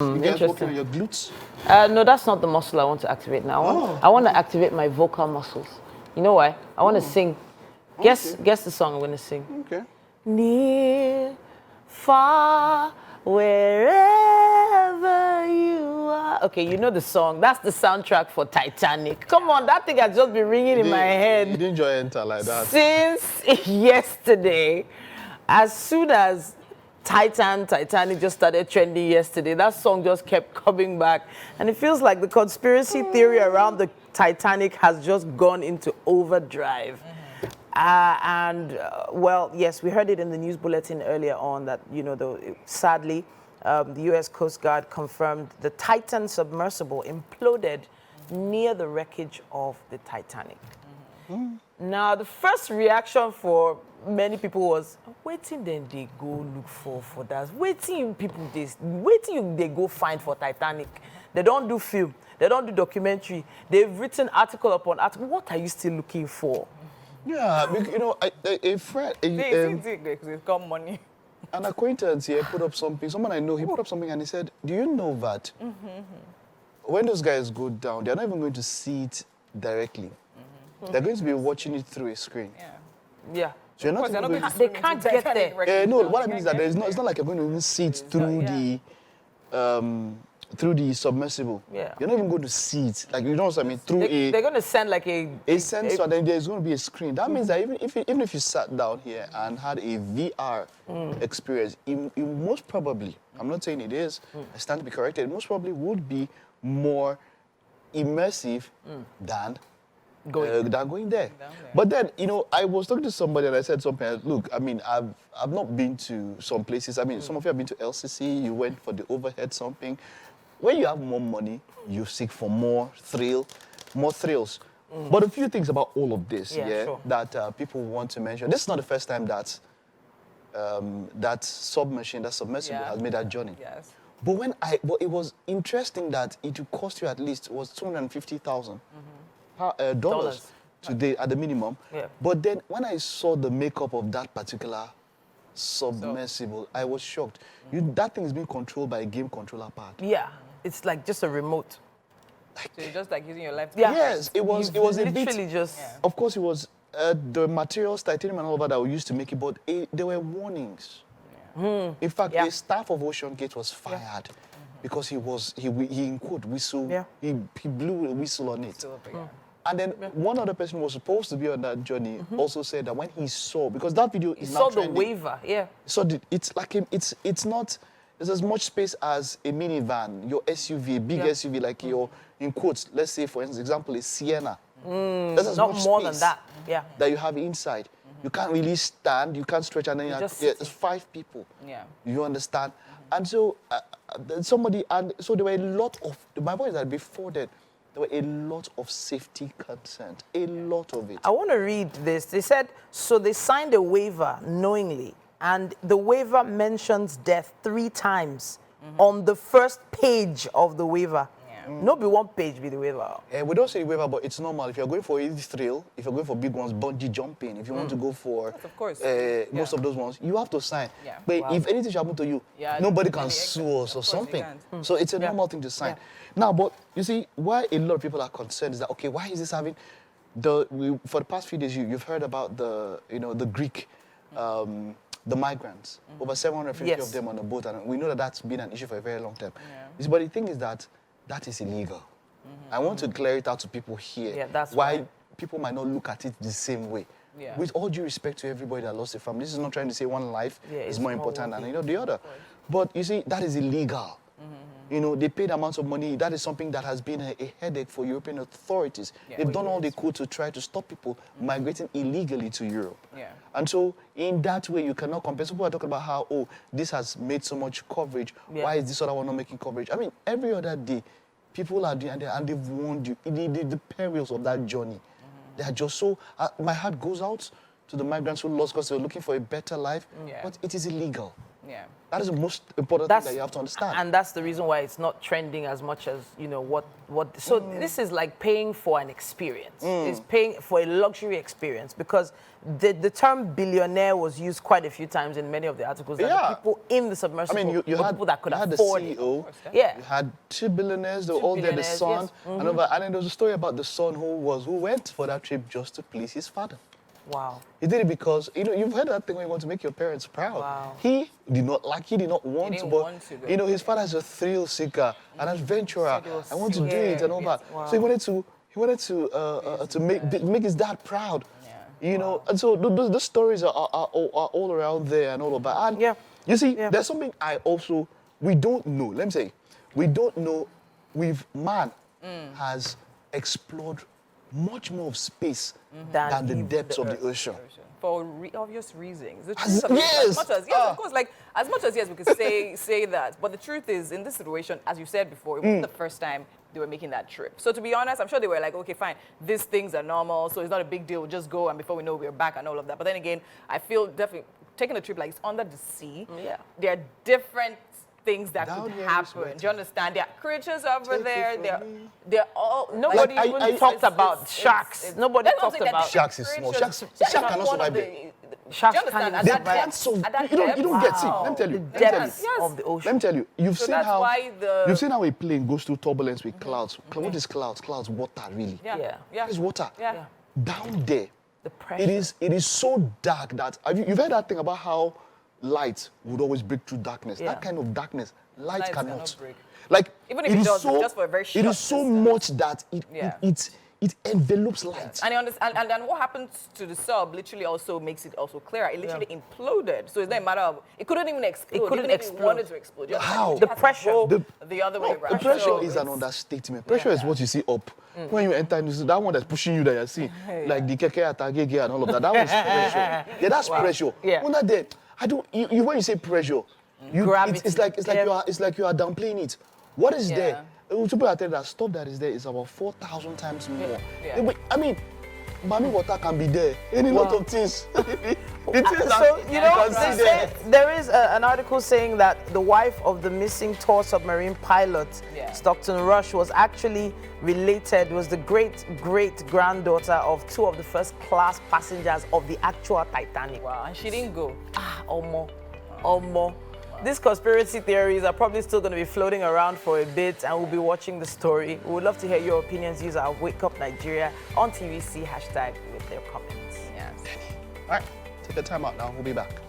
You guys working on your glutes? No, that's not the muscle I want to activate now. I want to activate my vocal muscles. You know why? I want to sing. Guess the song I'm going to sing. Okay. Near, far, wherever you are. Okay, you know the song. That's the soundtrack for Titanic. Come on, that thing has just been ringing in my head. You didn't join enter like that. Since yesterday. As soon as Titanic just started trending yesterday, that song just kept coming back. And it feels like the conspiracy theory around the Titanic has just gone into overdrive. Well, yes, we heard it in the news bulletin earlier on that, you know, sadly, the U.S. Coast Guard confirmed the Titan submersible imploded near the wreckage of the Titanic. Now, the first reaction for many people was, waiting then they go look for that. Waiting people they go find for Titanic. They don't do film. They don't do documentary. They've written article upon article. What are you still looking for? Yeah, you know, a friend, They've got money. An acquaintance here put up something. Someone I know, he put up something and he said, "Do you know that when those guys go down, they're not even going to see it directly. They're going to be watching it through a screen." Yeah. So you're not even going to... They can't get there. No, what I mean is that it's not like you're going to even see it through the submersible. Yeah. You're not even going to see it. Like, you know what I mean? They're going to send like a sensor, then there's going to be a screen. That means that even if you sat down here and had a VR experience, it most probably, I'm not saying it is, I stand to be corrected, it most probably would be more immersive than going there. But then, you know, I was talking to somebody and I said something. Look, I mean, I've not been to some places. I mean, some of you have been to LCC. You went for the overhead something. When you have more money, you seek for more thrills. But a few things about all of this, sure. that people want to mention. This is not the first time that that submersible has made that journey. Yes. But it was interesting that it would cost you at least $250,000. Dollars today at the minimum. Yeah. But then when I saw the makeup of that particular submersible, I was shocked. That thing is being controlled by a game controller pad. Yeah, it's like just a remote. So you're just like using your left. Yes, it was a bit. Literally just. Of course, it was the materials, titanium and all that we used to make it, but there were warnings. In fact, the staff of OceanGate was fired because he in quote whistle. He blew a whistle on it. And then one other person who was supposed to be on that journey also said that when he saw, because that video is now trending. He saw the waiver, So it's like it's not, there's as much space as a minivan, your SUV, a big SUV, like your, in quotes, let's say for example, a Sienna. There's as not much more space than that. that you have inside. You can't really stand, you can't stretch, and then it's 5 people. Yeah. You understand? And so so there were a lot of, my point is that before that, there were a lot of safety concerns, a lot of it. I want to read this. They said, so they signed a waiver knowingly, and the waiver mentions death 3 times on the first page of the waiver. No be one page be the waiver. We don't say waiver, but it's normal. If you're going for a thrill, if you're going for big ones, bungee jumping, if you want to go for of course. most of those ones, you have to sign. Yeah. But if anything should happen to you, nobody can sue us or something. So it's a normal thing to sign. Now, but you see, why a lot of people are concerned is that, okay, why is this having for the past few days, you've heard about the Greek, the migrants, over 750 of them on a boat, and we know that that's been an issue for a very long time. But the thing is that is illegal. I want to clear it out to people here. That's why people might not look at it the same way. Yeah. With all due respect to everybody that lost a family, this is not trying to say one life is more important than the other. But you see, that is illegal. You know, they paid amounts of money. That is something that has been a headache for European authorities. They've done all they could to try to stop people migrating illegally to Europe. And so, in that way, you cannot compare. People are talking about how, oh, this has made so much coverage. Why is this other one not making coverage? I mean, every other day, people are doing and they've warned you. The perils of that journey. They are just so... my heart goes out to the migrants who lost because they were looking for a better life. But it is illegal. Yeah. That is the most important thing that you have to understand. And that's the reason why it's not trending as much as, you know, what. So this is like paying for an experience. It's paying for a luxury experience, because the term billionaire was used quite a few times in many of the articles. That the people in the submersible were people that could afford the CEO, it. Yeah. You had 2 billionaires, they were all there, the son. Yes. And then there was a story about the son who went for that trip just to please his father. Wow. He did it because, you know, you've heard that thing when you want to make your parents proud. Wow. He did not want to, but, you know, his father is a thrill seeker, an adventurer. I want to do it and all that. Wow. So he wanted to make his dad proud. Yeah. You know, and so the stories are all around there and all of that. And you see, there's something we don't know. Let me say, we don't know. Man has explored much more of space than the depths of the ocean. For obvious reasons. Yes, of course. Like, as much as yes, we could say that. But the truth is, in this situation, as you said before, it wasn't the first time they were making that trip. So to be honest, I'm sure they were like, okay, fine, these things are normal, so it's not a big deal. We'll just go, and before we know, we're back and all of that. But then again, I feel definitely taking a trip like it's under the sea. Yeah. There are different things that could happen. Do you understand? There are creatures over there. They're all. Nobody even talked about sharks. Nobody talked about sharks. Is small. Sharks cannot survive there. Sharks can't survive. You don't get it. Let me tell you. The depths of the ocean. Let me tell you. You've seen how a plane goes through turbulence with clouds. What is clouds? Clouds, water, really. Yeah. It's water. Yeah. Down there, the pressure. It is so dark that you've heard that thing about how light would always break through darkness. That kind of darkness, light cannot break. Like, even if it does, it's just for a very short it is so much that it envelopes light. And then what happens to the sub literally also makes it also clearer. It literally imploded. So it's not a matter of, it couldn't even explode. It couldn't explode. If it wanted to explode. How? The pressure. The other way around. The pressure is an understatement. Pressure is what you see up. When you enter, that one that's pushing you that you're seeing, like the keke atagege and all of that. That was pressure. Yeah, that's pressure. Yeah. Under there, when you say pressure, it's like you are downplaying it. What is there? People are telling that stuff that is there is about 4,000 times more. I mean, Mami water can be there. Any lot of things. So, you know, there is an article saying that the wife of the missing Tor submarine pilot, Stockton Rush, was actually was the great-granddaughter of 2 of the first-class passengers of the actual Titanic. Wow, and she didn't go. Almost. These conspiracy theories are probably still going to be floating around for a bit, and we'll be watching the story. We would love to hear your opinions. Use our Wake Up Nigeria on TVC hashtag with their comments. Yes. All right, take the time out now. We'll be back.